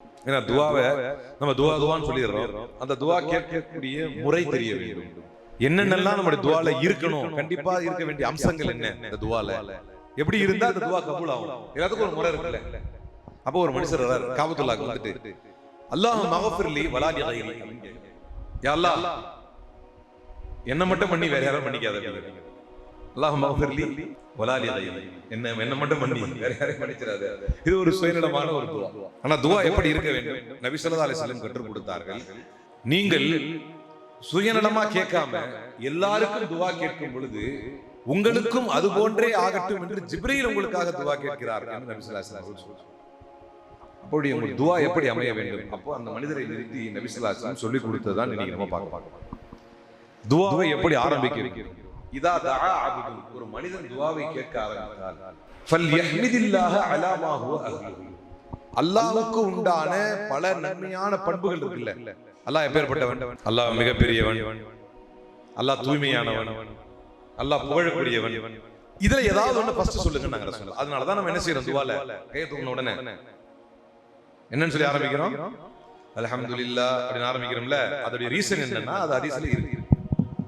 ஏன்னா துவாவை நம்ம துவான்னு சொல்லிடுறோம். அந்த துவா கேட்கக்கூடிய முறை தெரிய வேண்டும். என்னென்னலாம் நம்முடைய துவால இருக்கணும், கண்டிப்பா இருக்க வேண்டிய அம்சங்கள் என்ன இந்த துவால, எப்படி இருந்தா அந்த துவா கபூல் ஆகும், எல்லாத்துக்கும் ஒரு முறை இருக்குல்ல. அப்போ ஒரு மனுஷர் காபத்துல்லாஹ்க்கு வந்துட்டு அல்லாஹ் மகஃபிர்லி வலா லி கைரி, யா அல்லாஹ் என்ன மட்டும் பண்ணி வேற யாரும் பண்ணிக்காத. அல்லாஹ் மகஃபிர்லி வலா லி கைரி, என்ன மட்டும் பண்ணி வேற யாரையும் மன்னிச்சிராத. இது ஒரு சுயநலமான ஒரு துவா. ஆனா துவா எப்படி இருக்க வேண்டும் நபி ஸல்லல்லாஹு அலைஹி வஸல்லம் கற்றுக் கொடுத்தார்கள். நீங்கள் சுயநலமா கேட்காம எல்லாருக்கும் துவா கேட்கும் பொழுது உங்களுக்கும் அது போன்றே ஆகட்டும் என்று ஜிப்ரீல் உங்களுக்காக துவா கேட்கிறார் என்று நபி ஸல்லல்லாஹு அலைஹி வஸல்லம் சொல்றார். அப்படி உங்கள் துவா எப்படி அமைய வேண்டும்? அப்போ அந்த மனிதரை நிறுத்தி நபி ஸல்லல்லாஹு அலைஹி வஸல்லம் சொல்லி கொடுத்ததான் இன்னைக்கு நம்ம பார்க்க. துவாவை எப்படி ஆரம்பிக்க வேண்டும்? இதா தஆ அப்து, ஒரு மனிதன் துவாவை கேட்க ஆரம்பித்தால் ஃபல்யஹ்மிதில்லாஹ அலா மா ஹுவ அஹ்லுஹு, அல்லாஹ்வுக்கு உண்டான பல நன்மையான பண்புகள் இருக்குல்ல. அல்லாஹ் எப்பேற்பட்டவன்? அல்லாஹ் மிகப்பெரியவன், அல்லாஹ் தூய்மையானவன், அல்லாஹ் புகழக்கூடியவன். இதுல ஏதாவது ஒண்ணு ஃபர்ஸ்ட் சொல்லுங்க நாங்க ரசூலுல்லாஹ். அதனால தான் நம்ம என்ன செய்றோம், துவால கையை தூக்குன உடனே என்னன்னு சொல்லி ஆரம்பிக்கிறோம், அல்ஹம்துலில்லாஹ் அப்படின்னு ஆரம்பிக்கிறோம்ல. அதோட ரீசன் என்னன்னா அது ஹதீஸ்ல இருக்கு.